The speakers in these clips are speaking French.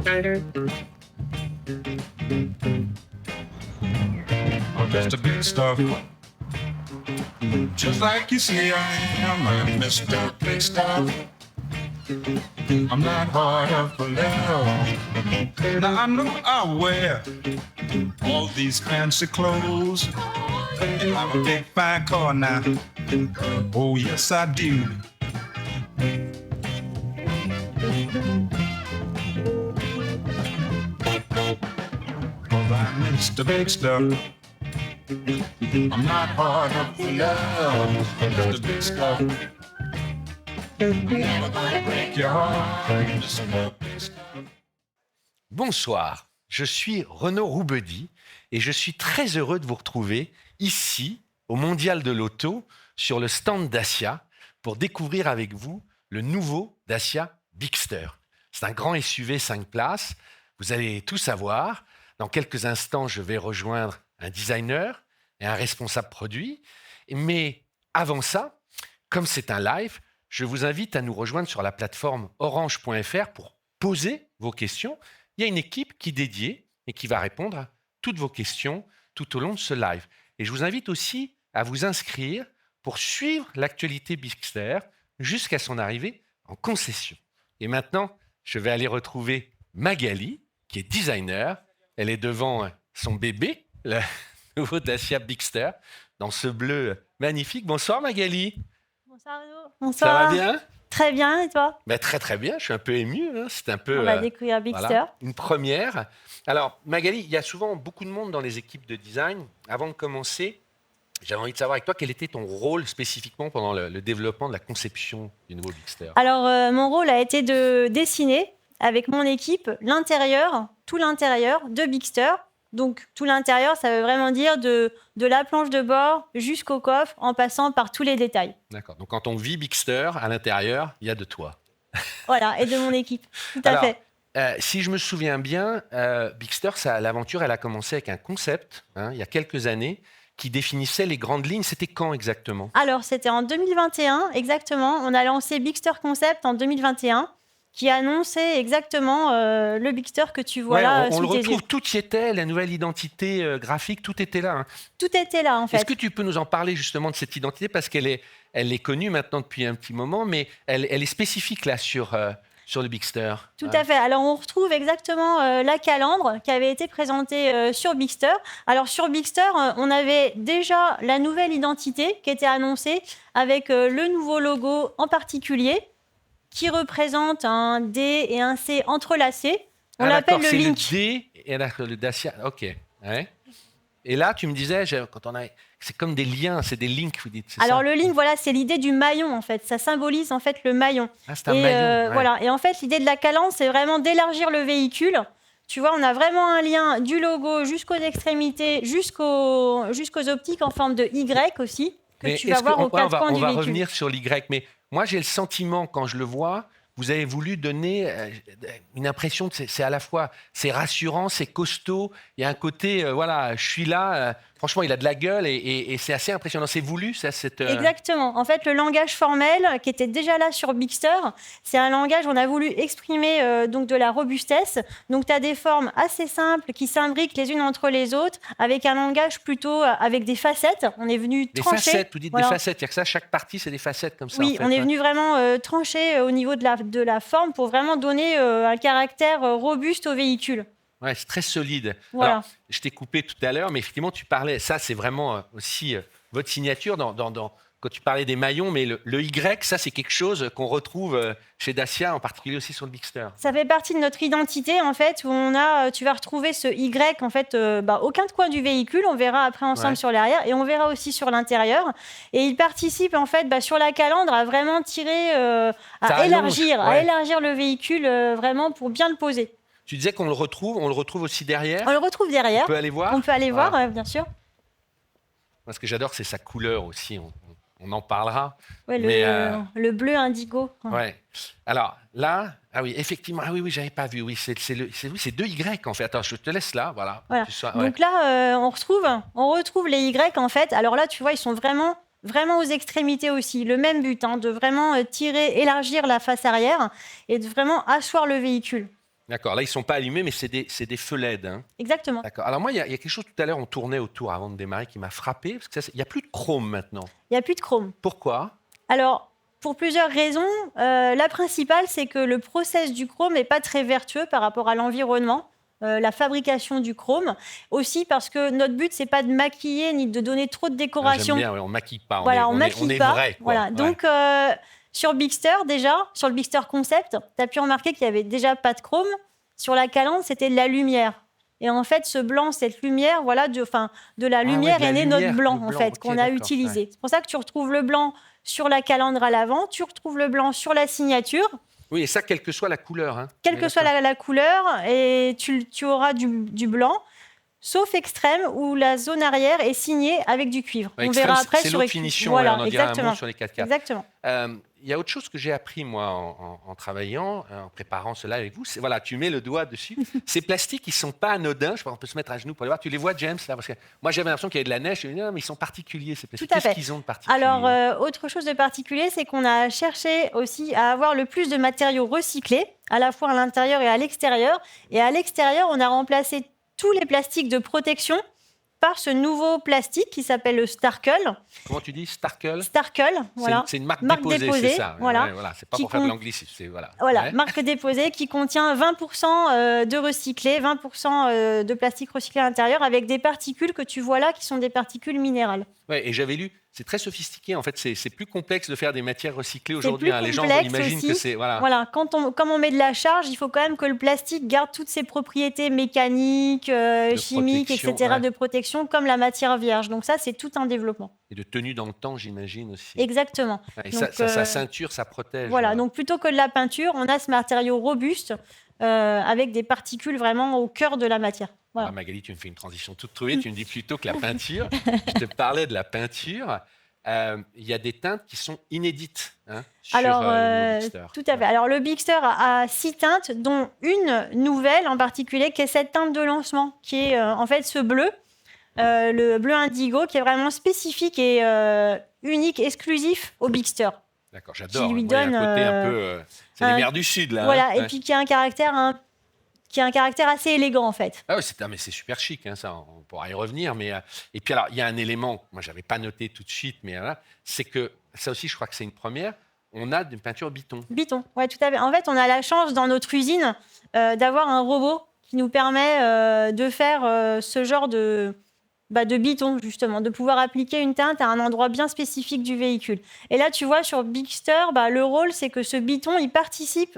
I'm just a big stuff. Just like you see, I am a Mr. Big Stuff. I'm not hard up for love. Now I know I wear all these fancy clothes. I'm a big fine car now. Oh yes I do. Cause I'm Mr. Big Stuff. I'm not hard up for love. I'm just a big stuff. I'm never gonna break your heart. I'm just a big stuff. Bonsoir, je suis Renaud Roubedy et je suis très heureux de vous retrouver ici, au Mondial de l'Auto, sur le stand Dacia, pour découvrir avec vous le nouveau Dacia Bigster. C'est un grand SUV 5 places, vous allez tout savoir. Dans quelques instants, je vais rejoindre un designer et un responsable produit. Mais avant ça, comme c'est un live, je vous invite à nous rejoindre sur la plateforme orange.fr pour poser vos questions. Il y a une équipe qui est dédiée et qui va répondre à toutes vos questions tout au long de ce live. Et je vous invite aussi à vous inscrire pour suivre l'actualité Bigster jusqu'à son arrivée en concession. Et maintenant, je vais aller retrouver Magali, qui est designer. Elle est devant son bébé, le nouveau Dacia Bigster, dans ce bleu magnifique. Bonsoir Magali. Bonsoir Renaud. Bonsoir. Ça va bien? Très bien, et toi? Très très bien, je suis un peu ému. Hein. C'est un peu On va découvrir Bigster. voilà, une première. Alors Magali, il y a souvent beaucoup de monde dans les équipes de design. Avant de commencer, j'avais envie de savoir avec toi quel était ton rôle spécifiquement pendant le développement de la conception du nouveau Bigster. Alors, mon rôle a été de dessiner avec mon équipe l'intérieur, tout l'intérieur de Bigster. Donc, tout l'intérieur, ça veut vraiment dire de la planche de bord jusqu'au coffre, en passant par tous les détails. D'accord. Donc, quand on vit Bigster, à l'intérieur, il y a de toi. Voilà, et de mon équipe. Tout à fait. Si je me souviens bien, Bigster, l'aventure, elle a commencé avec un concept, il y a quelques années, qui définissait les grandes lignes. C'était quand exactement? Alors, c'était en 2021, exactement. On a lancé Bigster Concept en 2021. Qui annonçait exactement le Bigster que tu vois là. On le retrouve, tout y était, la nouvelle identité graphique, tout était là. Hein. Tout était là, en fait. Est-ce que tu peux nous en parler justement de cette identité? Parce qu'elle est connue maintenant depuis un petit moment, mais elle est spécifique là sur le Bigster. Tout à fait. Alors, on retrouve exactement la calandre qui avait été présentée sur Bigster. Alors, sur Bigster, on avait déjà la nouvelle identité qui était annoncée avec le nouveau logo en particulier, qui représente un D et un C entrelacés. On l'appelle le Link. C'est le D et le Dacia. OK. Ouais. Et là, tu me disais, c'est comme des liens, c'est des links, vous dites. Alors, le Link, voilà, c'est l'idée du maillon, en fait. Ça symbolise, en fait, le maillon. Ah, c'est un maillon. Ouais. Voilà. Et en fait, l'idée de la calandre, c'est vraiment d'élargir le véhicule. Tu vois, on a vraiment un lien du logo jusqu'aux extrémités, jusqu'aux optiques en forme de Y aussi, que tu vas voir aux quatre coins du véhicule. On va revenir sur l'Y, mais moi, j'ai le sentiment, quand je le vois, vous avez voulu donner une impression que c'est à la fois, c'est rassurant, c'est costaud. Il y a un côté, voilà, je suis là. Franchement, il a de la gueule et c'est assez impressionnant. C'est voulu, ça, Exactement. En fait, le langage formel qui était déjà là sur Bigster, c'est un langage où on a voulu exprimer donc de la robustesse. Donc, tu as des formes assez simples qui s'imbriquent les unes entre les autres, avec un langage plutôt avec des facettes. On est venu trancher. Des facettes, vous dites des facettes. C'est-à-dire que ça, chaque partie, c'est des facettes comme ça. Oui, en fait, on est venu vraiment trancher au niveau de la forme pour vraiment donner un caractère robuste au véhicule. Ouais, c'est très solide. Voilà. Alors, je t'ai coupé tout à l'heure, mais effectivement, tu parlais, ça c'est vraiment aussi votre signature quand tu parlais des maillons, mais le Y, ça c'est quelque chose qu'on retrouve chez Dacia, en particulier aussi sur le Bigster. Ça fait partie de notre identité, en fait, où tu vas retrouver ce Y, en fait, au quatre coins du véhicule. On verra après ensemble sur l'arrière et on verra aussi sur l'intérieur. Et il participe, en fait, sur la calandre à vraiment tirer, à élargir le véhicule vraiment pour bien le poser. Tu disais qu'on le retrouve aussi derrière. On le retrouve derrière. On peut aller voir. On peut aller voir, bien sûr. Moi, ce que j'adore, c'est sa couleur aussi. On en parlera. Ouais, le bleu indigo. Ouais. Alors là, ah oui, effectivement, ah oui, j'avais pas vu. Oui, c'est deux Y en fait. Attends, je te laisse là, voilà. Donc là, on retrouve les Y en fait. Alors là, tu vois, ils sont vraiment aux extrémités aussi. Le même but, de vraiment élargir la face arrière et de vraiment asseoir le véhicule. D'accord, là, ils ne sont pas allumés, mais c'est des feux LED. Hein. Exactement. D'accord. Alors moi, il y a quelque chose tout à l'heure, on tournait autour avant de démarrer, qui m'a frappé, parce qu'il n'y a plus de chrome maintenant. Il n'y a plus de chrome. Pourquoi? Alors, pour plusieurs raisons. La principale, c'est que le process du chrome n'est pas très vertueux par rapport à l'environnement. La fabrication du chrome. Aussi parce que notre but, c'est pas de maquiller ni de donner trop de décoration. J'aime bien, ouais, on maquille pas, Voilà, on on maquille est pas. vrai. Quoi. Voilà. Ouais. Donc, sur Bigster, déjà, sur le Bigster Concept, tu as pu remarquer qu'il n'y avait déjà pas de chrome. Sur la calandre, c'était de la lumière. Et en fait, ce blanc, cette lumière, voilà, de la lumière est né notre blanc, en fait, qu'on a utilisé. Ouais. C'est pour ça que tu retrouves le blanc sur la calandre à l'avant, tu retrouves le blanc sur la signature. Oui, et ça, quelle que soit la couleur. Hein. Quelle que soit la couleur, et tu auras du blanc, sauf Extrême, où la zone arrière est signée avec du cuivre. Ouais, on verra après c'est sur l'autre finition, voilà, on en dira un mot sur les 4x4. Exactement. Il y a autre chose que j'ai appris, moi, en travaillant, en préparant cela avec vous. Voilà, tu mets le doigt dessus. Ces plastiques, ils ne sont pas anodins. Je pense qu'on peut se mettre à genoux pour les voir. Tu les vois, James, là, parce que moi, j'avais l'impression qu'il y avait de la neige. Je me dis, non, mais ils sont particuliers, ces plastiques. Qu'est-ce qu'ils ont de particulier? Alors, autre chose de particulier, c'est qu'on a cherché aussi à avoir le plus de matériaux recyclés, à la fois à l'intérieur et à l'extérieur. Et à l'extérieur, on a remplacé tous les plastiques de protection par ce nouveau plastique qui s'appelle le Starkle. Comment tu dis, Starkle? Starkle, voilà. C'est une marque déposée, c'est ça. Voilà. Ouais, voilà. C'est pas pour faire de l'anglicisme. Voilà, ouais. Marque déposée qui contient 20% de recyclé, 20% de plastique recyclé à l'intérieur avec des particules que tu vois là qui sont des particules minérales. Ouais, et j'avais lu, c'est très sophistiqué. En fait, c'est plus complexe de faire des matières recyclées aujourd'hui. Hein. Les gens imaginent que c'est... Voilà, comme on met de la charge, il faut quand même que le plastique garde toutes ses propriétés mécaniques, chimiques, etc., de protection, comme la matière vierge. Donc ça, c'est tout un développement. Et de tenue dans le temps, j'imagine aussi. Exactement. Et donc, sa ceinture, ça protège. Voilà, donc plutôt que de la peinture, on a ce matériau robuste avec des particules vraiment au cœur de la matière. Voilà. Ah, Magali, tu me fais une transition toute trouvée. Tu me dis plutôt que la peinture. Je te parlais de la peinture. Il y a des teintes qui sont inédites sur le Bigster. Tout à fait. Alors, le Bigster a 6 teintes, dont une nouvelle en particulier, qui est cette teinte de lancement, qui est en fait ce bleu, le bleu indigo, qui est vraiment spécifique et unique, exclusif au Bigster. D'accord, j'adore. Qui lui donne un côté un peu... c'est les mers du Sud, là. Voilà, et puis qui a un caractère assez élégant, en fait. Ah oui, mais c'est super chic, hein, ça, on pourra y revenir. Mais, et puis, alors, il y a un élément, moi, je n'avais pas noté tout de suite, mais voilà, c'est que, ça aussi, je crois que c'est une première, on a une peinture Biton. Biton, oui, tout à fait. En fait, on a la chance, dans notre usine, d'avoir un robot qui nous permet de faire ce genre de Biton, justement, de pouvoir appliquer une teinte à un endroit bien spécifique du véhicule. Et là, tu vois, sur Bigster, le rôle, c'est que ce Biton, il participe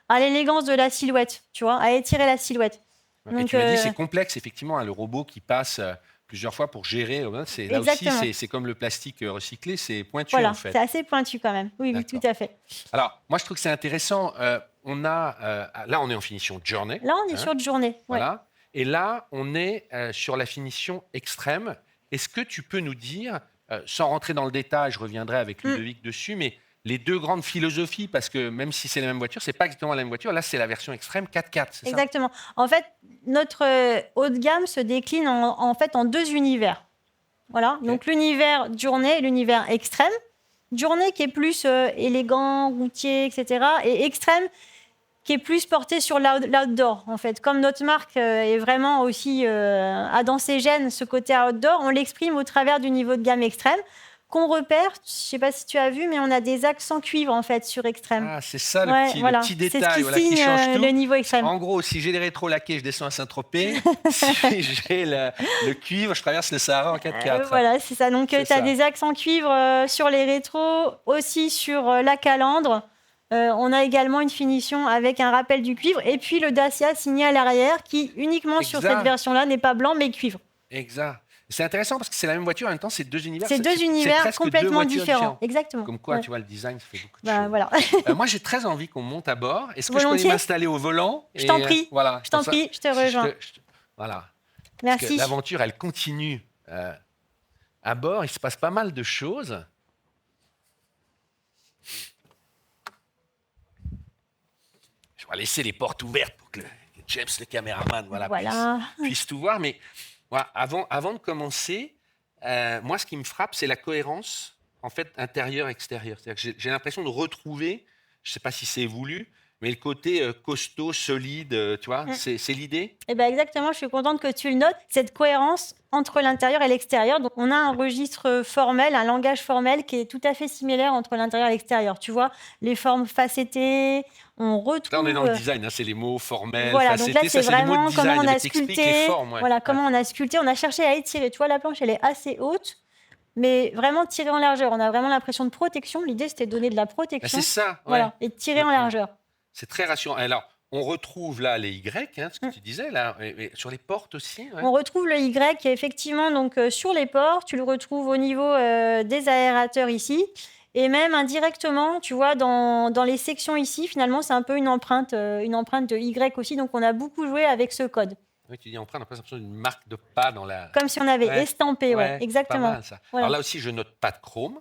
à l'élégance de la silhouette, tu vois, à étirer la silhouette. Ouais, donc, et tu m'as dit, c'est complexe, effectivement, le robot qui passe plusieurs fois pour gérer. Là aussi, c'est comme le plastique recyclé, c'est pointu, en fait. C'est assez pointu quand même. Oui, tout à fait. Alors, moi, je trouve que c'est intéressant. Là, on est en finition journée. Là, on est sur journée. Ouais. Voilà. Et là, on est sur la finition extrême. Est-ce que tu peux nous dire, sans rentrer dans le détail, je reviendrai avec Ludovic dessus, mais les deux grandes philosophies, parce que même si c'est la même voiture, ce n'est pas exactement la même voiture. Là, c'est la version extrême 4x4, c'est ça? Exactement. En fait, notre haut de gamme se décline en deux univers. Voilà. Okay. Donc, l'univers journée et l'univers extrême. Journée qui est plus élégant, routier, etc. Et extrême qui est plus porté sur l'outdoor, en fait. Comme notre marque est vraiment aussi, a dans ses gènes ce côté outdoor, on l'exprime au travers du niveau de gamme extrême, qu'on repère, je ne sais pas si tu as vu, mais on a des accents cuivre, en fait, sur extrême. Ah, c'est ça, le petit détail qui change tout. Le niveau extrême. En gros, si j'ai les rétros laqués, je descends à Saint-Tropez. Si j'ai le cuivre, je traverse le Sahara en 4x4. Voilà, c'est ça. Donc, tu as des accents cuivre sur les rétros, aussi sur la calandre. On a également une finition avec un rappel du cuivre. Et puis, le Dacia signé à l'arrière, qui, uniquement sur cette version-là, n'est pas blanc, mais cuivre. Exact. C'est intéressant parce que c'est la même voiture, en même temps, c'est deux univers. C'est deux univers complètement différents. Exactement. Comme quoi, tu vois, le design, ça fait beaucoup de choses. Voilà. Moi, j'ai très envie qu'on monte à bord. Est-ce que je peux aller m'installer au volant? Je t'en prie. Voilà, je t'en prie, je te rejoins. Voilà. Merci. L'aventure, elle continue à bord. Il se passe pas mal de choses. Je vais laisser les portes ouvertes pour que James, le caméraman, puisse tout voir. Mais voilà, avant de commencer, moi, ce qui me frappe, c'est la cohérence en fait intérieure-extérieure. C'est-à-dire que j'ai l'impression de retrouver, je ne sais pas si c'est voulu, mais le côté costaud, solide, tu vois, c'est l'idée. Et ben exactement, je suis contente que tu le notes, cette cohérence entre l'intérieur et l'extérieur. Donc, on a un registre formel, un langage formel qui est tout à fait similaire entre l'intérieur et l'extérieur. Tu vois, les formes facettées, on retrouve... Là, on est dans le design, hein, c'est les mots formels, Voilà, donc là, facettés, c'est ça, c'est les mots vraiment de comment design, on a mais t'expliques les sculpté. formes. Ouais. Voilà, comment on a sculpté. On a cherché à étirer. Tu vois, la planche, elle est assez haute, mais vraiment tirée en largeur. On a vraiment l'impression de protection. L'idée, c'était de donner de la Bah, protection. c'est ça, ouais. Voilà, et de tirer en largeur. C'est très rassurant. Alors, on retrouve là les Y, hein, ce que tu disais, là, et sur les portes aussi. Ouais. On retrouve le Y qui est effectivement donc, sur les ports. Tu le retrouves au niveau des aérateurs ici. Et même indirectement, tu vois, dans les sections ici, finalement, c'est un peu une empreinte de Y aussi. Donc, on a beaucoup joué avec ce code. Oui, tu dis empreinte, on a l'impression d'une marque de pas dans la. Comme si on avait Ouais. estampé, ouais, Pas exactement. mal, ça. Voilà. Alors là aussi, je note pas de chrome.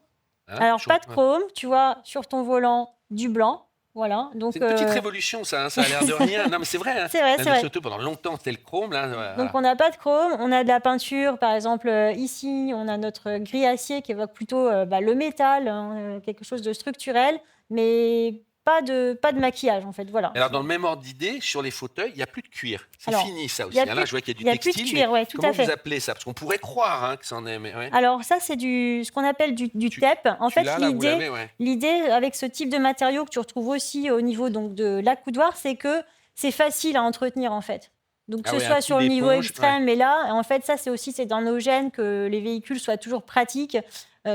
hein, Alors, sur- pas de chrome, tu vois, sur ton volant, du blanc. Voilà. Donc, C'est une petite révolution, ça. hein, ça a l'air de rien. Non, mais c'est vrai. hein. C'est vrai, La c'est vrai. Auto, pendant longtemps, c'était le chrome. Là, voilà. Donc, on n'a pas de chrome, on a de la peinture. Par exemple, ici, on a notre gris acier qui évoque plutôt le métal, hein, quelque chose de structurel, mais pas de maquillage, en fait. Voilà. Alors, dans le même ordre d'idée, sur les fauteuils, il n'y a plus de cuir. C'est Alors, fini, ça aussi. il y a Là, plus- je vois qu'il y a du il y a plus de textile. cuir, mais ouais, tout comment à fait. vous appelez ça? Parce qu'on pourrait croire que c'en est. Mais, ouais. Alors, ça, c'est ce qu'on appelle du TEP. En fait, Celui-là, là, vous l'avez, ouais. l'idée avec ce type de matériau que tu retrouves aussi au niveau donc, de l'accoudoir, c'est que c'est facile à entretenir, en fait. Donc, que Ah ce ouais, un soit coup sur le niveau d'éponge, extrême, mais là, en fait, ça, c'est dans nos gènes que les véhicules soient toujours pratiques,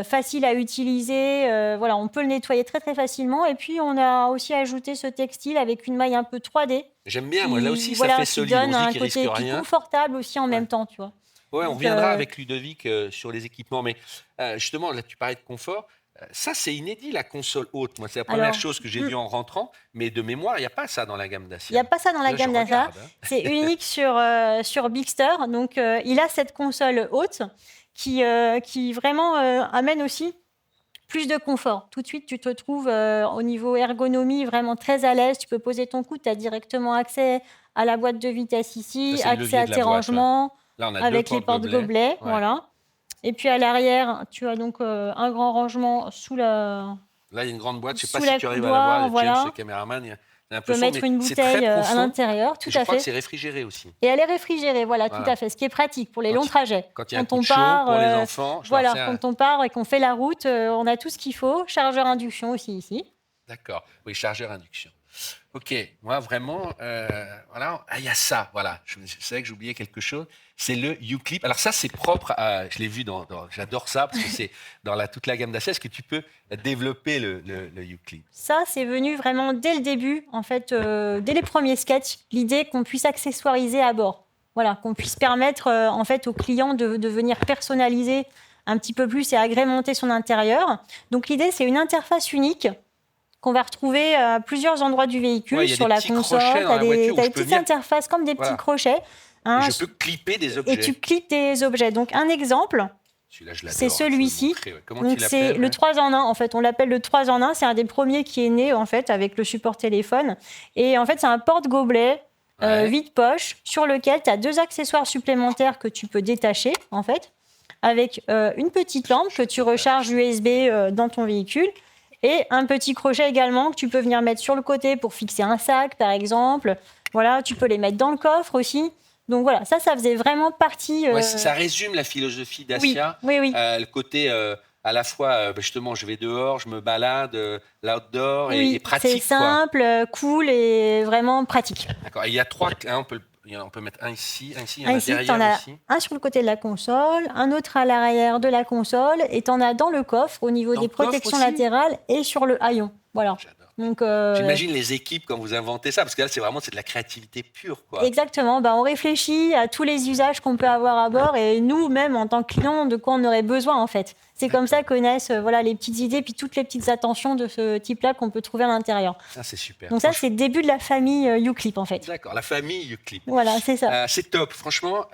faciles à utiliser. Voilà, on peut le nettoyer très, très facilement. Et puis, on a aussi ajouté ce textile avec une maille un peu 3D. J'aime bien, moi. Là aussi, ça voilà, fait qui solide. donne On se un dit qu'il risque côté puis rien. confortable aussi en même temps, tu vois. Ouais, on Donc, reviendra avec Ludovic sur les équipements. Mais justement, là, tu parlais de confort. Ça, c'est inédit, la console haute. Moi, c'est la première Alors, chose que j'ai vue en rentrant. Mais de mémoire, il n'y a pas ça dans la gamme Dacia. Il n'y a pas ça dans la Là, gamme je Dacia. regarde, hein. C'est unique sur Bigster. Donc, il a cette console haute qui vraiment amène aussi plus de confort. Tout de suite, tu te trouves au niveau ergonomie vraiment très à l'aise. Tu peux poser ton coude, tu as directement accès à la boîte de vitesse ici, Ça, c'est le levier accès à de la tes boîte, rangements Là, on a avec deux les porte-gobelets. Ouais. Voilà. Et puis à l'arrière, tu as donc un grand rangement sous la... Là, il y a une grande boîte. Je ne sais Sous pas si tu arrives à la l'accoudoir, voir. voilà. James, le caméraman, il y a Tu peux l'impression, mettre mais une c'est très bouteille à profond. l'intérieur, tout Je à crois fait. que c'est réfrigéré aussi. Et elle est réfrigérée, voilà, Voilà. tout à fait. Ce qui est pratique pour les Quand longs tu- trajets. Quand il y a un Quand coup on de chaud part, pour les enfants, je leur voilà, fais un- quand on part et qu'on fait la route, on a tout ce qu'il faut. Chargeur induction aussi ici. D'accord. Oui, chargeur induction. Ok, moi vraiment, voilà, il y a ça, voilà. Je savais que j'oubliais quelque chose. C'est le U-Clip. Alors ça, c'est propre à, je l'ai vu j'adore ça parce que c'est dans toute la gamme Dacia. Est-ce que tu peux développer le U-Clip? Ça, c'est venu vraiment dès le début, en fait, dès les premiers sketchs, l'idée qu'on puisse accessoiriser à bord. Voilà, qu'on puisse permettre en fait aux clients de venir personnaliser un petit peu plus et agrémenter son intérieur. Donc l'idée, c'est une interface unique qu'on va retrouver à plusieurs endroits du véhicule, Ouais, il y a sur des la petits console. crochets dans la voiture où Tu as je des peux petites venir- interfaces comme des Voilà. petits crochets. hein, Et je peux clipper des objets. et tu cliques des objets. Donc un exemple, Celui-là, je l'adore, c'est hein, je vais le celui-ci. montrer, ouais. Comment donc tu c'est l'appelles? le Ouais. 3 en 1, en fait. On l'appelle le 3 en 1. C'est un des premiers qui est né, en fait, avec le support téléphone. Et en fait, c'est un porte-gobelet Ouais. vide-poche sur lequel tu as 2 accessoires supplémentaires que tu peux détacher, en fait, avec une petite lampe que tu recharges USB dans ton véhicule et un petit crochet également que tu peux venir mettre sur le côté pour fixer un sac, par exemple. Voilà, tu peux les mettre dans le coffre aussi. Donc voilà, ça faisait vraiment partie... Ouais, ça résume la philosophie oui, Dacia. oui. Le côté à la fois, justement, je vais dehors, je me balade, l'outdoor et Oui, pratique. c'est simple, cool et vraiment pratique. Quoi. D'accord. Et il y a trois. Hein, on peut mettre un ici, il y en a Ici, tu derrière en as aussi. un sur le côté de la console, un autre à l'arrière de la console, et tu en as dans le coffre au niveau Dans des le coffre protections aussi latérales et sur le haillon. Voilà. J'adore. Donc, J'imagine les équipes quand vous inventez ça, parce que là, c'est de la créativité pure. Quoi. exactement. On réfléchit à tous les usages qu'on peut avoir à bord et nous-mêmes, en tant que clients, de quoi on aurait besoin, en fait. C'est comme ça que naissent les petites idées puis toutes les petites attentions de ce type-là qu'on peut trouver à l'intérieur. Ah, c'est super. Donc ça, c'est le début de la famille U-Clip, en fait. D'accord, la famille Uclip. Voilà, c'est ça. C'est top, franchement.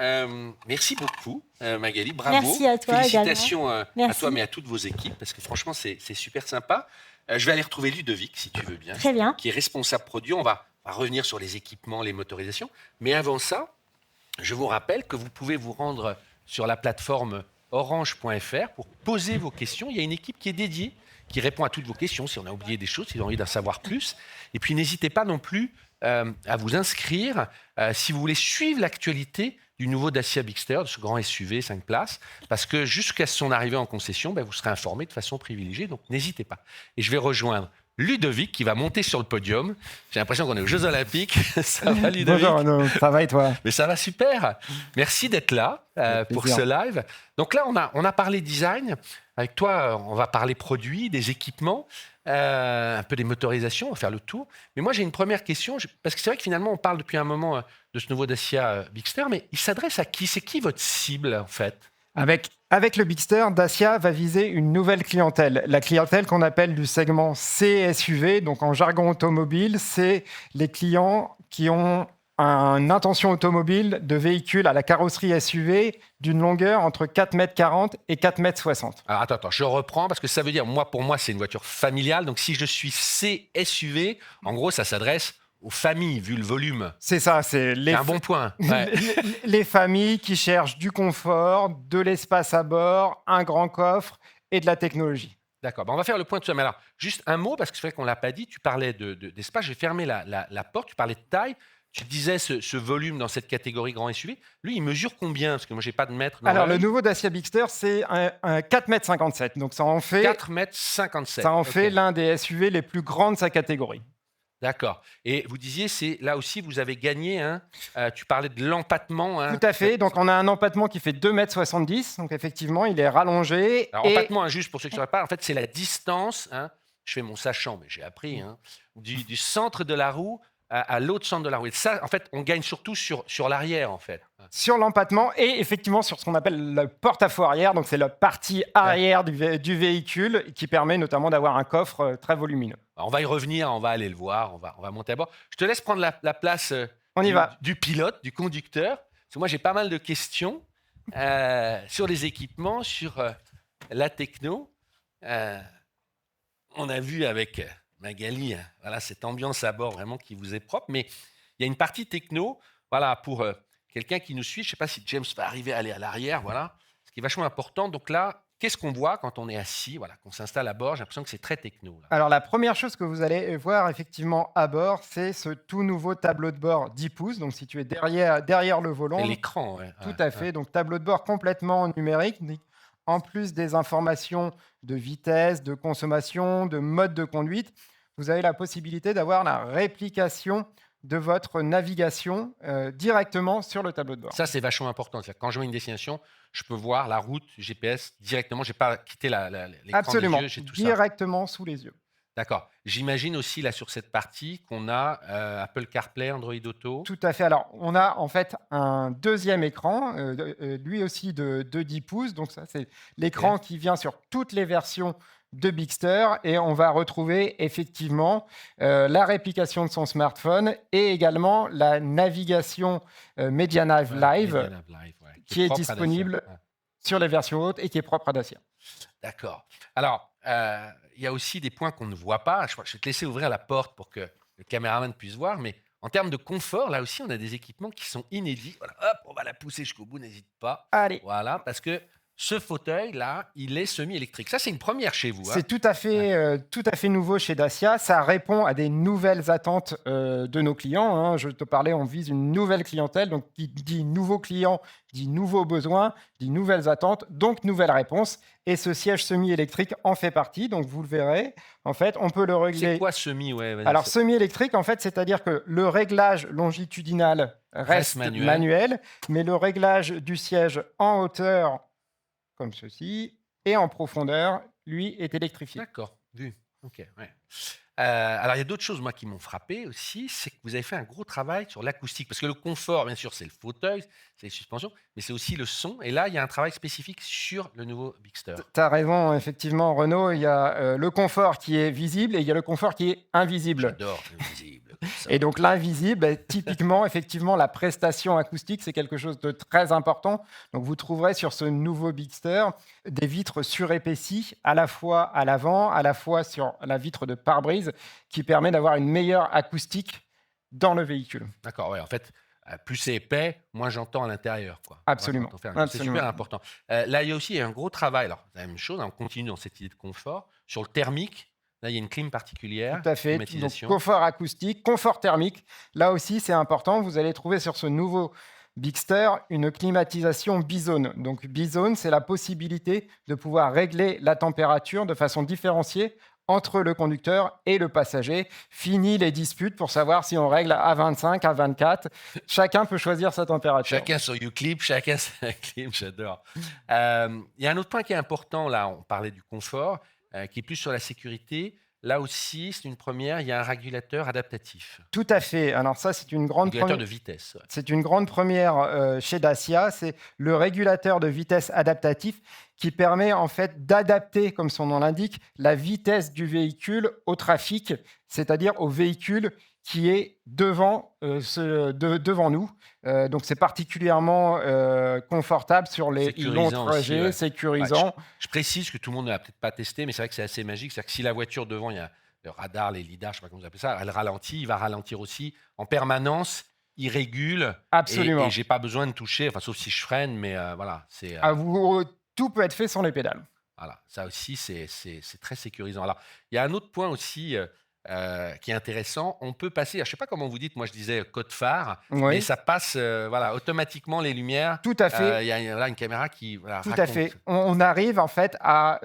Merci beaucoup, Magali. Bravo. Merci à toi Félicitations à Merci. toi, mais à toutes vos équipes, parce que franchement, c'est super sympa. Je vais aller retrouver Ludovic, si tu veux bien, Très bien. qui est responsable produit. On va revenir sur les équipements, les motorisations. Mais avant ça, je vous rappelle que vous pouvez vous rendre sur la plateforme orange.fr pour poser vos questions. Il y a une équipe qui est dédiée, qui répond à toutes vos questions, si on a oublié des choses, si vous avez envie d'en savoir plus. Et puis, n'hésitez pas non plus à vous inscrire si vous voulez suivre l'actualité du nouveau Dacia Bigster, de ce grand SUV 5 places, parce que jusqu'à son arrivée en concession, vous serez informé de façon privilégiée, donc n'hésitez pas. Et je vais rejoindre Ludovic qui va monter sur le podium. J'ai l'impression qu'on est aux Jeux Olympiques. Ça va, Ludovic? Bonjour Arnaud, ça va et toi? Mais ça va super. Merci d'être là pour ce live. Donc là, on a parlé design. Avec toi, on va parler produits, des équipements, un peu des motorisations, on va faire le tour. Mais moi, j'ai une première question, parce que c'est vrai que finalement, on parle depuis un moment de ce nouveau Dacia Bigster, mais il s'adresse à qui? C'est qui votre cible, en fait? Avec le Bigster, Dacia va viser une nouvelle clientèle. La clientèle qu'on appelle du segment CSUV, donc en jargon automobile, c'est les clients qui ont une intention automobile de véhicule à la carrosserie SUV d'une longueur entre 4,40 m et 4,60 m. Alors attends, je reprends parce que ça veut dire, pour moi, c'est une voiture familiale. Donc si je suis CSUV, en gros, ça s'adresse aux familles, vu le volume. C'est ça, c'est un bon point. Ouais. Les familles qui cherchent du confort, de l'espace à bord, un grand coffre et de la technologie. D'accord, on va faire le point de tout ça. Mais alors, juste un mot, parce que c'est vrai qu'on ne l'a pas dit, tu parlais d'espace, j'ai fermé la porte, tu parlais de taille. Tu disais ce volume dans cette catégorie grand SUV. Lui, il mesure combien? Parce que moi, je n'ai pas de mètre. Alors, le nouveau Dacia Bigster, c'est un 4,57 m. Donc, ça en fait 4,57 m. Ça en fait l'un des SUV les plus grands de sa catégorie. D'accord. Et vous disiez, là aussi, vous avez gagné, tu parlais de l'empattement. Tout à fait. Donc, on a un empattement qui fait 2,70 m. Donc, effectivement, il est rallongé. Alors, empattement, juste pour ceux qui ne sauraient pas, en fait, c'est la distance, je fais mon sachant, mais j'ai appris, du centre de la roue à l'autre centre de la roue. Et ça, en fait, on gagne surtout sur l'arrière, en fait. Sur l'empattement et effectivement sur ce qu'on appelle le porte-à-faux arrière. Donc, c'est la partie arrière du véhicule qui permet notamment d'avoir un coffre très volumineux. Alors, on va y revenir, on va aller le voir, on va monter à bord. Je te laisse prendre la place du pilote, du conducteur. Parce que moi, j'ai pas mal de questions sur les équipements, sur la techno. On a vu avec Magali, voilà, cette ambiance à bord vraiment qui vous est propre. Mais il y a une partie techno, voilà, pour quelqu'un qui nous suit. Je ne sais pas si James va arriver à aller à l'arrière, voilà, ce qui est vachement important. Donc là, qu'est-ce qu'on voit quand on est assis, voilà, qu'on s'installe à bord? J'ai l'impression que c'est très techno. Là. Alors, la première chose que vous allez voir effectivement à bord, c'est ce tout nouveau tableau de bord 10 pouces. Donc, situé derrière le volant. C'est l'écran, ouais. Tout à fait. Donc, tableau de bord complètement numérique. En plus des informations de vitesse, de consommation, de mode de conduite, vous avez la possibilité d'avoir la réplication de votre navigation directement sur le tableau de bord. Ça, c'est vachement important. C'est-à-dire, quand je vois une destination, je peux voir la route GPS directement. Je n'ai pas quitté l'écran Absolument, des yeux. J'ai tout directement sous les yeux. D'accord. J'imagine aussi, là, sur cette partie, qu'on a Apple CarPlay, Android Auto. Tout à fait. Alors, on a en fait un deuxième écran, lui aussi de 10 pouces. Donc, ça, c'est l'écran qui vient sur toutes les versions de Bigster. Et on va retrouver effectivement la réplication de son smartphone et également la navigation MediaNav Live, qui est disponible sur les versions hautes et qui est propre à Dacia. D'accord. Alors, il y a aussi des points qu'on ne voit pas. Je vais te laisser ouvrir la porte pour que le caméraman puisse voir. Mais en termes de confort, là aussi, on a des équipements qui sont inédits. Voilà, hop, on va la pousser jusqu'au bout, n'hésite pas. Allez. Voilà, parce que ce fauteuil-là, il est semi-électrique. Ça, c'est une première chez vous. C'est tout à fait nouveau chez Dacia. Ça répond à des nouvelles attentes de nos clients. Je te parlais, on vise une nouvelle clientèle. Donc, qui dit nouveaux clients, dit nouveaux besoins, dit nouvelles attentes, donc nouvelles réponses. Et ce siège semi-électrique en fait partie. Donc, vous le verrez. En fait, on peut le régler. C'est quoi semi? Alors, semi-électrique, en fait, c'est-à-dire que le réglage longitudinal reste manuel, mais le réglage du siège en hauteur, comme ceci, et en profondeur, lui, est électrifié. D'accord, vu. Ok, ouais. Alors, il y a d'autres choses, moi, qui m'ont frappé aussi, c'est que vous avez fait un gros travail sur l'acoustique. Parce que le confort, bien sûr, c'est le fauteuil, c'est les suspensions, mais c'est aussi le son. Et là, il y a un travail spécifique sur le nouveau Bigster. Tu as raison, effectivement, Renaud. Il y a le confort qui est visible et il y a le confort qui est invisible. J'adore l'invisible. Et donc, l'invisible, typiquement, effectivement, la prestation acoustique, c'est quelque chose de très important. Donc, vous trouverez sur ce nouveau Bigster des vitres surépaissis, à la fois à l'avant, à la fois sur la vitre de pare-brise, qui permet d'avoir une meilleure acoustique dans le véhicule. D'accord, ouais. En fait, plus c'est épais, moins j'entends à l'intérieur, quoi. Absolument, Quand on fait c'est absolument. super important. Là, il y a aussi un gros travail. Alors, la même chose, hein, on continue dans cette idée de confort. Sur le thermique, là, il y a une clim particulière, Tout à fait. Donc, climatisation. confort acoustique, confort thermique. Là aussi, c'est important. Vous allez trouver sur ce nouveau Bigster une climatisation bizone. Donc, bizone, c'est la possibilité de pouvoir régler la température de façon différenciée entre le conducteur et le passager. Fini les disputes pour savoir si on règle à 25, à 24. Chacun peut choisir sa température. Chacun son Uclip, chacun sa clim, j'adore. Il y a un autre point qui est important, là, on parlait du confort, qui est plus sur la sécurité. Là aussi, c'est une première, il y a un régulateur adaptatif, Tout à fait. Alors ça, c'est une grande régulateur première. de vitesse. Ouais. C'est une grande première chez Dacia, c'est le régulateur de vitesse adaptatif qui permet en fait d'adapter, comme son nom l'indique, la vitesse du véhicule au trafic, c'est-à-dire au véhicule qui est devant nous. Donc c'est particulièrement confortable sur les longs Sécurisant aussi, trajets, ouais. sécurisant. Je précise que tout le monde ne l'a peut-être pas testé, mais c'est vrai que c'est assez magique. C'est-à-dire que si la voiture devant, il y a le radar, les lidars, je ne sais pas comment vous appelez ça, elle ralentit, il va ralentir aussi en permanence, il régule. Absolument. Et je n'ai pas besoin de toucher, enfin, sauf si je freine, mais voilà. Tout peut être fait sans les pédales. Voilà, ça aussi, c'est très sécurisant. Alors, il y a un autre point aussi qui est intéressant. On peut passer, je ne sais pas comment vous dites, moi je disais code phare, Oui. mais ça passe voilà, automatiquement les lumières. Tout à fait. Il y a là une caméra qui voilà, Tout à raconte. fait. On arrive en fait à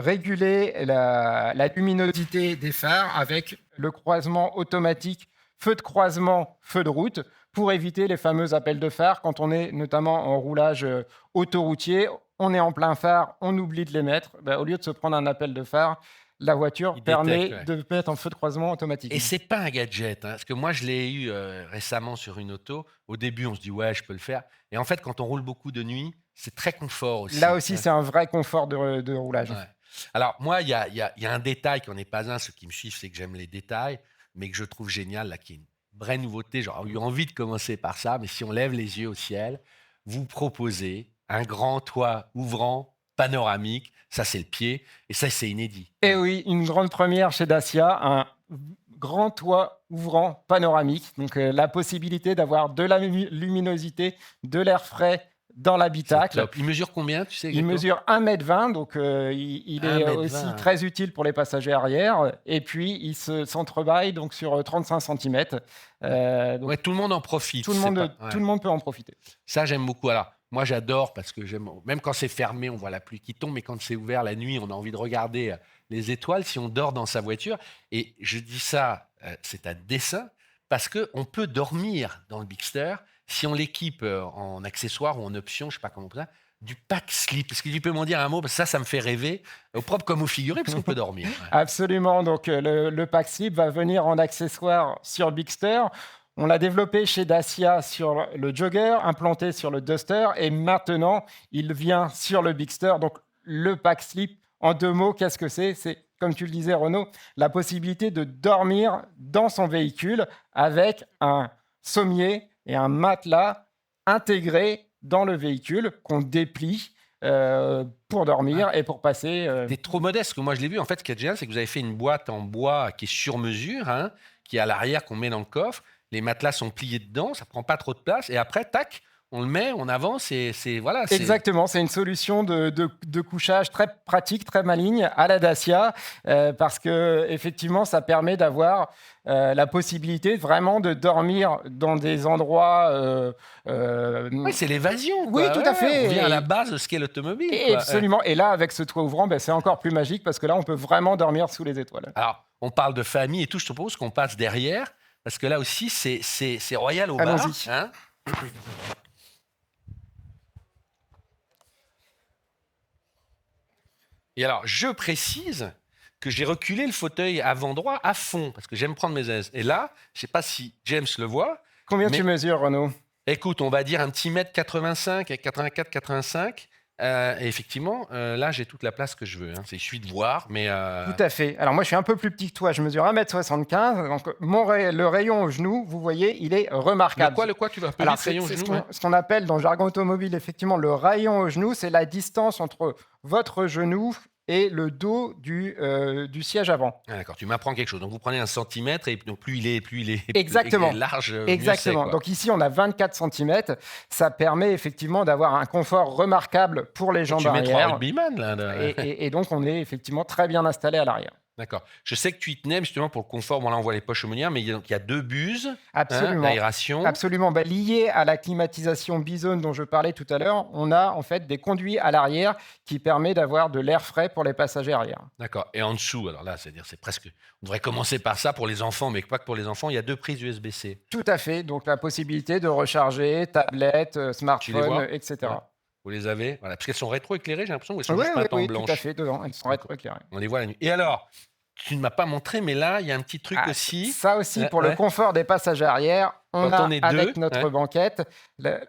réguler la luminosité des phares avec le croisement automatique feu de croisement, feu de route, pour éviter les fameux appels de phare quand on est notamment en roulage autoroutier. On est en plein phare, on oublie de les mettre. Au lieu de se prendre un appel de phare, la voiture Il permet détecte, de mettre en feu de croisement automatique. Et c'est pas un gadget, hein, parce que moi je l'ai eu récemment sur une auto. Au début, on se dit ouais, je peux le faire. Et en fait, quand on roule beaucoup de nuit, c'est très confort aussi. Là aussi, c'est un vrai confort de roulage. Ouais. Alors moi, il y a un détail qui n'en est pas un. Ceux qui me suivent, c'est que j'aime les détails, mais que je trouve génial, là, qui est une vraie nouveauté. J'aurais eu envie de commencer par ça, mais si on lève les yeux au ciel, vous proposez un grand toit ouvrant panoramique. Ça, c'est le pied, et ça, c'est inédit. Et oui, une grande première chez Dacia, un grand toit ouvrant panoramique, donc la possibilité d'avoir de la luminosité, de l'air frais dans l'habitacle. Il mesure combien, tu sais Il mesure 1,20 m, donc il est 1,20 m. aussi très utile pour les passagers arrière. Et puis, il s'entrebâille donc sur 35 cm. Ouais, tout le monde en profite. Tout le monde peut en profiter. Ça, j'aime beaucoup. Alors, moi, j'adore parce que même quand c'est fermé, on voit la pluie qui tombe, mais quand c'est ouvert la nuit, on a envie de regarder les étoiles si on dort dans sa voiture. Et je dis ça, c'est à dessein, parce qu'on peut dormir dans le Bigster si on l'équipe en accessoire ou en option, je ne sais pas comment on peut dire, du pack slip. Est-ce que tu peux m'en dire un mot? Parce que ça me fait rêver, au propre comme au figuré, parce qu'on peut dormir. Ouais. Absolument. Donc, le pack slip va venir en accessoire sur Bigster. On l'a développé chez Dacia sur le Jogger, implanté sur le Duster, et maintenant, il vient sur le Bigster. Donc, le pack slip, en 2 mots, qu'est-ce que c'est? C'est, comme tu le disais, Renaud, la possibilité de dormir dans son véhicule avec un sommier et un matelas intégrés dans le véhicule qu'on déplie pour dormir et pour passer. T'es trop modeste, parce que moi je l'ai vu. En fait, ce qui est génial, c'est que vous avez fait une boîte en bois qui est sur mesure, hein, qui est à l'arrière, qu'on met dans le coffre. Les matelas sont pliés dedans, ça prend pas trop de place. Et après, tac, on le met, on avance et voilà. Exactement, c'est une solution de couchage très pratique, très maligne à la Dacia, parce que effectivement, ça permet d'avoir la possibilité vraiment de dormir dans des endroits. Oui, c'est l'évasion. Oui, tout à fait. On vient à la base de ce qu'est l'automobile. Absolument. Et là, avec ce toit ouvrant, c'est encore plus magique parce que là, on peut vraiment dormir sous les étoiles. Alors, on parle de famille et tout. Je te propose qu'on passe derrière, parce que là aussi, c'est royal au bar. Allons-y. Hein. Et alors, je précise que j'ai reculé le fauteuil avant droit à fond, parce que j'aime prendre mes aises. Et là, je ne sais pas si James le voit. Combien tu mesures, Renaud? Écoute, on va dire un petit mètre 85 avec 84-85. Et effectivement, là, j'ai toute la place que je veux. Hein. Il suffit de voir, mais... Tout à fait. Alors moi, je suis un peu plus petit que toi. Je mesure 1,75 m. Donc le rayon au genou, vous voyez, il est remarquable. Le quoi tu vas appeler Alors, rayon au genou? Ce qu'on appelle dans le jargon automobile, effectivement, le rayon au genou, c'est la distance entre votre genou et le dos du siège avant. Ah, d'accord, tu m'apprends quelque chose. Donc vous prenez 1 centimètre et donc plus il est Exactement. large, mieux Exactement. c'est, quoi. Donc ici, on a 24 cm. Ça permet effectivement d'avoir un confort remarquable pour les jambes Tu mets 3 arrière. rugbyman là. Et donc, on est effectivement très bien installé à l'arrière. D'accord. Je sais que tu y tenais justement pour le confort. Bon, là, on voit les poches aumônières, mais il y a 2 buses, Absolument. d'aération. Absolument. Lié à la climatisation Bizone dont je parlais tout à l'heure, on a en fait des conduits à l'arrière qui permettent d'avoir de l'air frais pour les passagers arrière. D'accord. Et en dessous, alors là, c'est-à-dire, c'est presque. On devrait commencer par ça pour les enfants, mais pas que pour les enfants. Il y a 2 prises USB-C. Tout à fait. Donc, la possibilité de recharger tablette, Tu les smartphone, vois etc. Ouais. Vous les avez, voilà, parce qu'elles sont rétro-éclairées, j'ai l'impression, ou elles sont Oui, juste peintes en oui, blanche. tout à fait. Dedans, elles sont rétroéclairées. On les voit la nuit. Et alors, tu ne m'as pas montré, mais là, il y a un petit truc aussi. Ça aussi, pour Ouais. le confort des passagers arrière, on Quand a on est avec deux, notre ouais. banquette,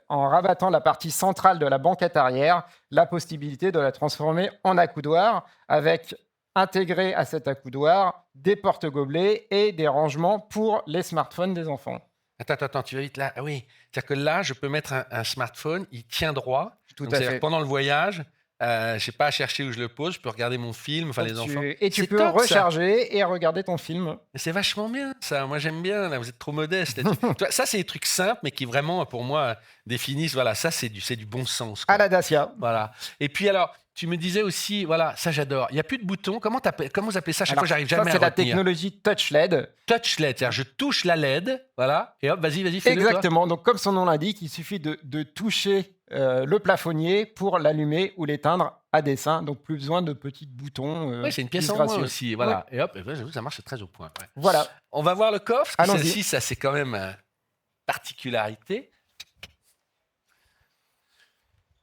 en rabattant la partie centrale de la banquette arrière, la possibilité de la transformer en accoudoir avec intégré à cet accoudoir des porte-gobelets et des rangements pour les smartphones des enfants. Attends, tu vas vite là. Ah oui, c'est-à-dire que là, je peux mettre un smartphone, il tient droit. Tout Donc, à c'est-à-dire fait. que pendant le voyage, je n'ai pas à chercher où je le pose, je peux regarder mon film, enfin Donc les enfants. Et tu C'est peux top, ça. recharger et regarder ton film. Mais c'est vachement bien, ça. Moi, j'aime bien. Là, vous êtes trop modeste. Tu vois, ça, c'est des trucs simples, mais qui vraiment, pour moi, définissent. Voilà, ça, c'est du bon sens, quoi. À la Dacia. Voilà. Et puis alors, tu me disais aussi, voilà, ça j'adore. Il n'y a plus de boutons. Comment vous appelez ça? À chaque Alors, fois, j'arrive ça, jamais à c'est la retenir. technologie Touch LED. Touch LED, c'est-à-dire je touche la LED, voilà, et hop, vas-y, fais-le. toi. Exactement. Donc, comme son nom l'indique, il suffit de toucher le plafonnier pour l'allumer ou l'éteindre à dessein. Donc, plus besoin de petits boutons. Oui, c'est une pièce en disgracieux. moins aussi, voilà. Et hop, et là, j'avoue, ça marche très au point. Ouais. Voilà. On va voir le coffre, parce que Allons-y. celle-ci, ça c'est quand même particularité.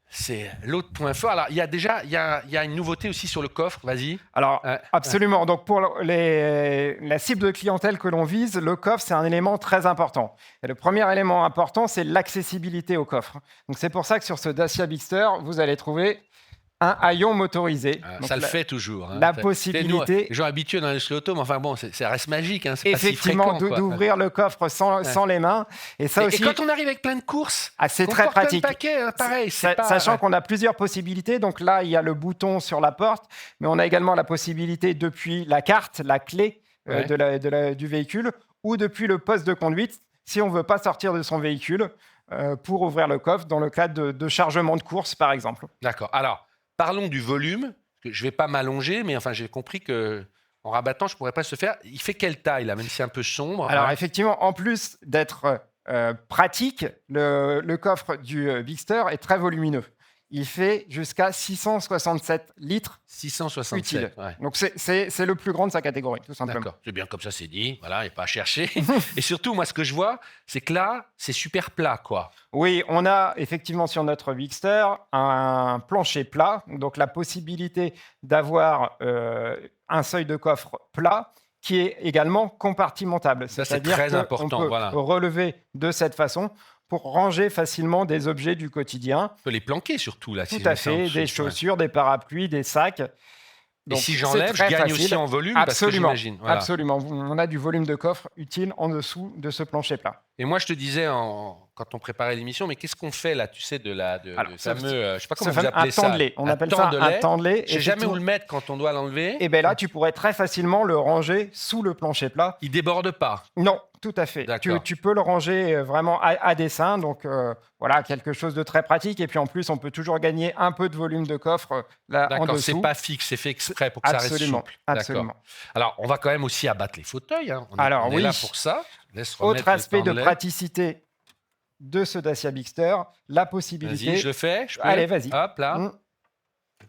C'est l'autre point fort. Alors, il y a une nouveauté aussi sur le coffre, vas-y. Alors, Ouais, absolument. Donc, pour la cible de clientèle que l'on vise, le coffre, c'est un élément très important. Et le premier élément important, c'est l'accessibilité au coffre. Donc, c'est pour ça que sur ce Dacia Bigster, vous allez trouver un haillon motorisé. Donc, Ça le fait toujours. la C'est- possibilité- nous, les gens habitués dans l'industrie auto, mais enfin bon, ça reste magique. Hein, c'est pas si effectivement, fréquent, quoi. d'ouvrir le coffre sans les mains. Et ça Et aussi, quand on arrive avec plein de courses, c'est on très porte plein de pratique. paquets, hein, pareil. c'est pas- Sachant qu'on a plusieurs possibilités. Donc là, il y a le bouton sur la porte, mais on a également la possibilité depuis la carte, la clé Ouais. du véhicule, ou depuis le poste de conduite, si on ne veut pas sortir de son véhicule, pour ouvrir le coffre dans le cadre de chargement de course, par exemple. D'accord. Alors, parlons du volume. Parce que je ne vais pas m'allonger, mais enfin, j'ai compris que en rabattant, je ne pourrais pas se faire. Il fait quelle taille, là, même si c'est un peu sombre? Alors hein effectivement, en plus d'être pratique, le coffre du Bigster est très volumineux. Il fait jusqu'à 667 litres 667. utile. Ouais. Donc c'est le plus grand de sa catégorie, tout simplement. D'accord, c'est bien comme ça, c'est dit. Voilà, il n'y a pas à chercher. Et surtout, moi, ce que je vois, c'est que là, c'est super plat, quoi. Oui, on a effectivement sur notre Bigster un plancher plat, donc la possibilité d'avoir un seuil de coffre plat qui est également compartimentable. Ça, c'est C'est-à-dire très qu'on important, peut voilà. relever de cette façon pour ranger facilement des objets du quotidien. On peut les planquer, surtout, là. si Tout je à mets ça en fait, dessous. des Ouais. chaussures, des parapluies, des sacs. Et Donc, si c'est j'enlève, je très gagne facile. aussi en volume, parce que Absolument, j'imagine. Voilà. absolument. On a du volume de coffre utile en dessous de ce plancher plat. Et moi, je te disais, quand on préparait l'émission, mais qu'est-ce qu'on fait, là, tu sais, Alors, le ce- fameux... je ne sais pas Ce comment vous fameux- appelez un ça. tandelet. On appelle ça un tandelet. tandelet. Je sais jamais où Effectivement. le mettre quand on doit l'enlever. Et bien là, tu pourrais très facilement le ranger sous le plancher plat. Il déborde pas. Non, tout à fait. D'accord. Tu peux le ranger vraiment à dessein. Donc voilà, quelque chose de très pratique. Et puis en plus, on peut toujours gagner un peu de volume de coffre là en D'accord, c'est dessous. pas fixe, c'est fait exprès pour que ça reste Absolument, souple. D'accord. absolument. Alors, on va quand même aussi abattre les fauteuils. Hein. On Alors, est oui. là pour ça. Laisse remettre Autre le aspect de tandelet. praticité de ce Dacia Bigster, la Vas-y, possibilité. je le fais. Je peux Allez, vas-y. Hop, là. Mm.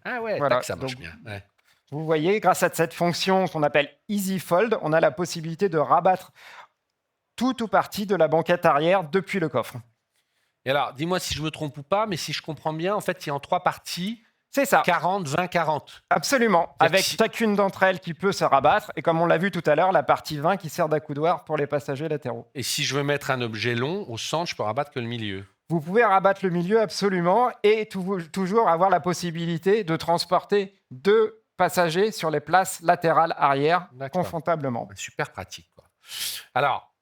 Ah ouais, Voilà, tac, ça marche donc- bien. Ouais. Vous voyez, grâce à cette fonction qu'on appelle Easy Fold, on a la possibilité de rabattre tout ou partie de la banquette arrière depuis le coffre. Et alors, dis-moi si je me trompe ou pas, mais si je comprends bien, en fait, c'est en 3 parties, C'est ça. 40, 20, 40. Absolument, C'est-à-dire avec que si- chacune d'entre elles qui peut se rabattre, et comme on l'a vu tout à l'heure, la partie 20 qui sert d'accoudoir pour les passagers latéraux. Et si je veux mettre un objet long, au centre, je peux rabattre que le milieu. Vous pouvez rabattre le milieu absolument, et toujours avoir la possibilité de transporter 2 passagers sur les places latérales arrière D'accord. confortablement. Super pratique, quoi. Alors,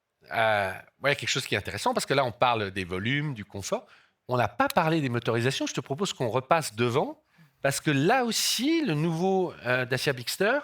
ouais, quelque chose qui est intéressant, parce que là, on parle des volumes, du confort. On n'a pas parlé des motorisations. Je te propose qu'on repasse devant, parce que là aussi, le nouveau Dacia Bigster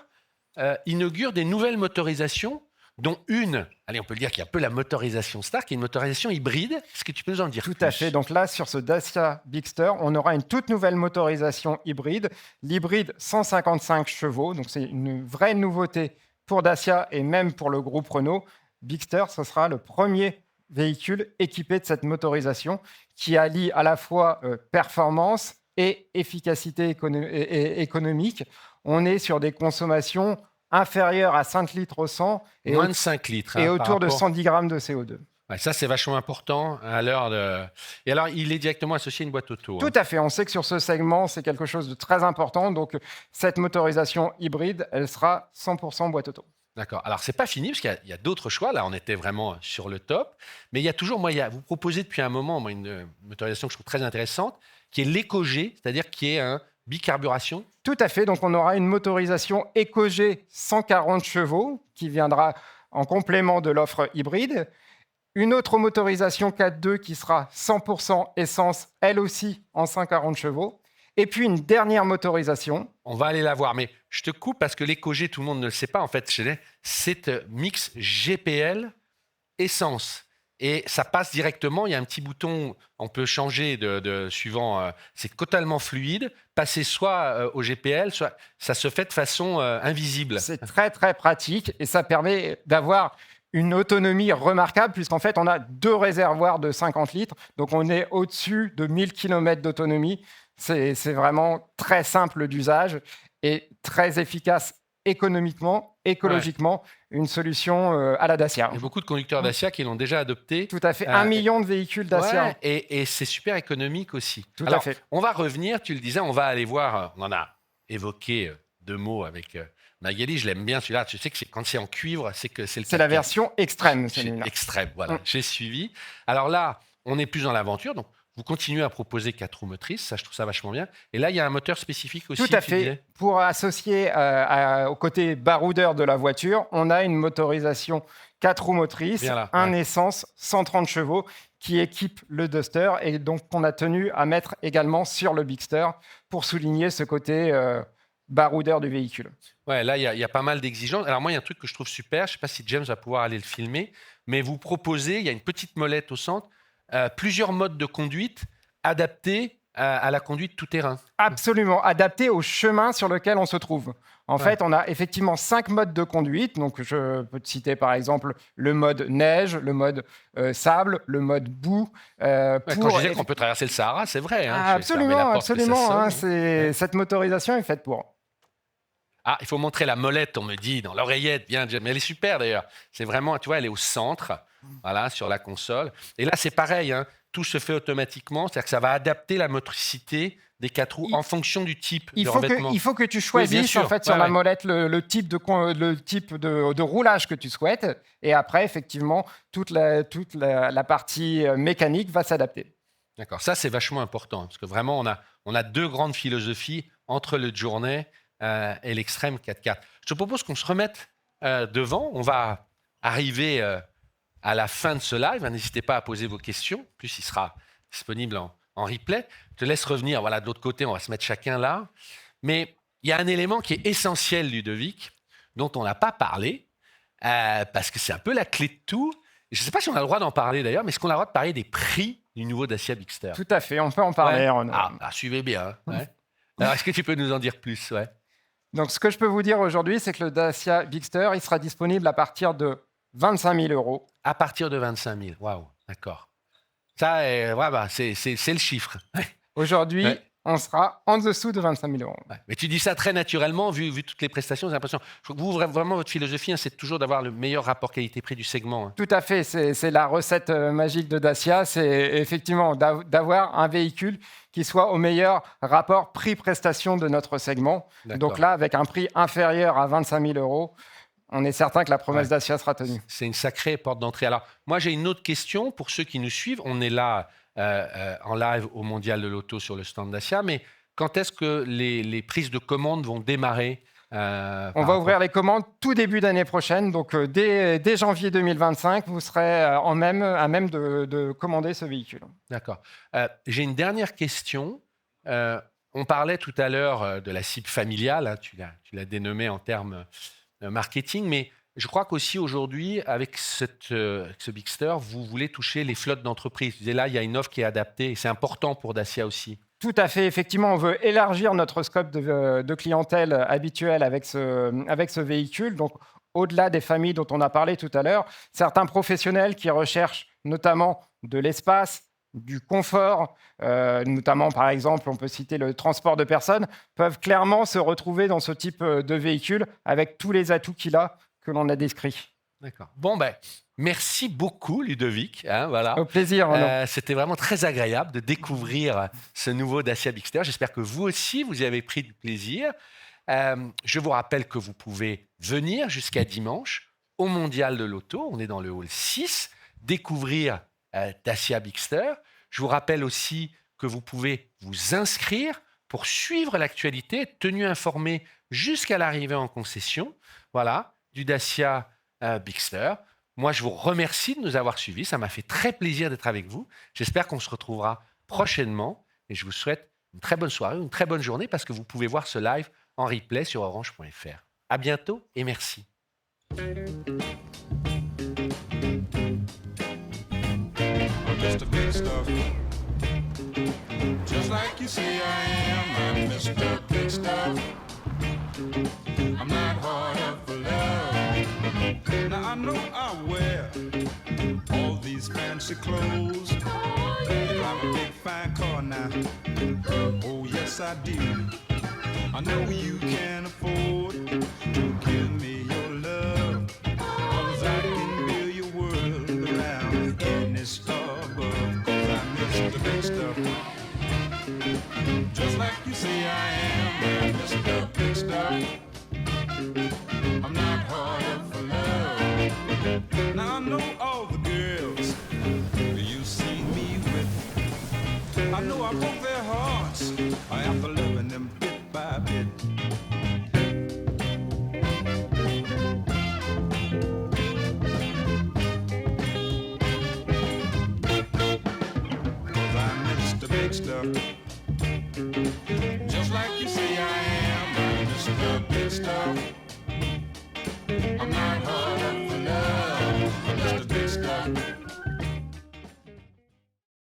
inaugure des nouvelles motorisations, dont une, allez, on peut le dire qu'il y a un peu la motorisation star, qui est une motorisation hybride. Est-ce que tu peux nous en dire Tout plus? à fait. Donc là, sur ce Dacia Bigster, on aura une toute nouvelle motorisation hybride. L'hybride 155 chevaux. Donc c'est une vraie nouveauté pour Dacia et même pour le groupe Renault. Bigster, ce sera le premier véhicule équipé de cette motorisation qui allie à la fois performance et efficacité économique. On est sur des consommations inférieures à 5 litres au 100 et, Moins de 5 litres. et par autour de rapport- 110 grammes de CO2. Ouais, ça, c'est vachement important à l'heure de... Et alors, il est directement associé à une boîte auto. Tout à fait. On sait que sur ce segment, c'est quelque chose de très important. Donc, cette motorisation hybride, elle sera 100% boîte auto. D'accord. Alors, c'est pas fini, parce qu'il y a d'autres choix. Là, on était vraiment sur le top. Mais il y a toujours, vous proposez depuis un moment une motorisation que je trouve très intéressante, qui est l'EcoG, c'est-à-dire qui est un bicarburation. Tout à fait. Donc, on aura une motorisation EcoG 140 chevaux qui viendra en complément de l'offre hybride. Une autre motorisation 4.2 qui sera 100% essence, elle aussi en 140 chevaux. Et puis une dernière motorisation. On va aller la voir, mais je te coupe parce que l'EcoG, tout le monde ne le sait pas. En fait, c'est mix GPL essence. Et ça passe directement, il y a un petit bouton, on peut changer suivant, c'est totalement fluide, passer soit au GPL, soit ça se fait de façon invisible. C'est très très pratique et ça permet d'avoir une autonomie remarquable puisqu'en fait on a 2 réservoirs de 50 litres, donc on est au-dessus de 1000 km d'autonomie. C'est vraiment très simple d'usage et très efficace économiquement, écologiquement, une solution à la Dacia. Il y a beaucoup de conducteurs Dacia qui l'ont déjà adopté. Tout à fait, 1 million de véhicules Dacia. Ouais, et c'est super économique aussi. Tout Alors, à fait. on va revenir, tu le disais, on va aller voir, on en a évoqué 2 mots avec Magali, je l'aime bien celui-là, tu sais que quand c'est en cuivre, c'est que c'est le C'est la 4x4. version extrême, celui-là. Extrême, voilà, Mm. j'ai suivi. Alors là, on est plus dans l'aventure, donc vous continuez à proposer 4 roues motrices, ça je trouve ça vachement bien. Et là, il y a un moteur spécifique aussi. Tout à tu fait. disais. Pour associer au côté baroudeur de la voiture, on a une motorisation 4 roues motrices, Bien là, un ouais. essence 130 chevaux qui équipe le Duster et donc qu'on a tenu à mettre également sur le Bigster pour souligner ce côté baroudeur du véhicule. Ouais, là, il y a pas mal d'exigences. Alors moi, il y a un truc que je trouve super, je ne sais pas si James va pouvoir aller le filmer, mais vous proposez, il y a une petite molette au centre, plusieurs modes de conduite adaptés à la conduite tout-terrain. Absolument, adapté au chemin sur lequel on se trouve. En Ouais. fait, on a effectivement 5 modes de conduite. Donc, je peux te citer par exemple le mode neige, le mode sable, le mode boue. Ouais, quand je disais qu'on peut traverser le Sahara, c'est vrai. Hein, Ah, je fermais la absolument, porte, mais ça absolument. sonne, Hein, hein. Ouais. cette motorisation est faite pour. Ah, il faut montrer la molette, on me dit, dans l'oreillette, bien, James. Mais elle est super d'ailleurs. C'est vraiment, tu vois, elle est au centre, voilà, sur la console. Et là, c'est pareil, hein, tout se fait automatiquement, c'est-à-dire que ça va adapter la motricité des 4 roues en fonction du type de revêtement. Il faut que tu bien choisisses sûr. en fait sur Ouais, la ouais. molette le type de roulage que tu souhaites. Et après, effectivement, toute la partie mécanique va s'adapter. D'accord, ça c'est vachement important, parce que vraiment, on a 2 grandes philosophies entre le Journey et l'extrême 4x4. Je te propose qu'on se remette devant. On va arriver à la fin de ce live. N'hésitez pas à poser vos questions. En plus, il sera disponible en replay. Je te laisse revenir. Voilà, de l'autre côté, on va se mettre chacun là. Mais il y a un élément qui est essentiel, Ludovic, dont on n'a pas parlé, parce que c'est un peu la clé de tout. Je ne sais pas si on a le droit d'en parler d'ailleurs, mais est-ce qu'on a le droit de parler des prix du nouveau Dacia Bigster? Tout à fait, on peut en parler. Ouais. Renaud. Suivez bien. Hein. Ouais. Alors, est-ce que tu peux nous en dire plus? Ouais. Donc, ce que je peux vous dire aujourd'hui, c'est que le Dacia Bigster, il sera disponible à partir de 25 000 euros. À partir de 25 000. Waouh, d'accord. Ça, c'est le chiffre. Aujourd'hui, Ouais. on sera en dessous de 25 000 euros. Ouais. Mais tu dis ça très naturellement, vu toutes les prestations. J'ai l'impression. Je crois que vous, vraiment, votre philosophie, hein, c'est toujours d'avoir le meilleur rapport qualité-prix du segment. Hein. Tout à fait, c'est la recette magique de Dacia, c'est effectivement d'avoir un véhicule qui soit au meilleur rapport prix-prestation de notre segment. D'accord. Donc là, avec un prix inférieur à 25 000 euros, on est certain que la promesse Dacia sera tenue. C'est une sacrée porte d'entrée. Alors, moi, j'ai une autre question pour ceux qui nous suivent. On est là en live au Mondial de l'Auto sur le stand Dacia, mais quand est-ce que les prises de commandes vont démarrer On va ouvrir les commandes tout début d'année prochaine, donc dès janvier 2025, vous serez à même de commander ce véhicule. D'accord. J'ai une dernière question. On parlait tout à l'heure de la cible familiale, hein, tu l'as dénommé en termes marketing, mais je crois qu'aussi aujourd'hui, avec ce Bigster, vous voulez toucher les flottes d'entreprises. Tu disais là, il y a une offre qui est adaptée et c'est important pour Dacia aussi. Tout à fait, effectivement, on veut élargir notre scope de clientèle habituelle avec ce véhicule. Donc, au-delà des familles dont on a parlé tout à l'heure, certains professionnels qui recherchent notamment de l'espace, du confort, notamment par exemple, on peut citer le transport de personnes, peuvent clairement se retrouver dans ce type de véhicule avec tous les atouts qu'il a que l'on a décrits. D'accord. Bon, ben, merci beaucoup, Ludovic. Hein, voilà. Au plaisir. Renaud. C'était vraiment très agréable de découvrir ce nouveau Dacia Bigster. J'espère que vous aussi, vous y avez pris du plaisir. Je vous rappelle que vous pouvez venir jusqu'à dimanche au Mondial de l'Auto. On est dans le hall 6, découvrir Dacia Bigster. Je vous rappelle aussi que vous pouvez vous inscrire pour suivre l'actualité, être tenu informé jusqu'à l'arrivée en concession. Voilà, du Dacia Bigster. Moi, je vous remercie de nous avoir suivis. Ça m'a fait très plaisir d'être avec vous. J'espère qu'on se retrouvera prochainement et je vous souhaite une très bonne soirée, une très bonne journée parce que vous pouvez voir ce live en replay sur orange.fr. À bientôt et merci. Mr. Big Stuff. Just like you say I am, I'm Mr. Big Stuff. I'm not hard up for love. Now I know I wear all these fancy clothes. I drive a big fine car now. Oh yes I do. I know you can afford to give me your love, 'cause I can build your world around any star above. 'Cause I'm Mr. Big Stuff. Just like you say I am, I'm Mr. Big Stuff. I'm not hard up for love. Now I know all the girls you see me with. I know I broke their hearts after loving them bit by bit. Big stuff. Just like you say I am, I'm Mr. Big Stuff. I'm not hard up for love, I'm Mr. Big Stuff.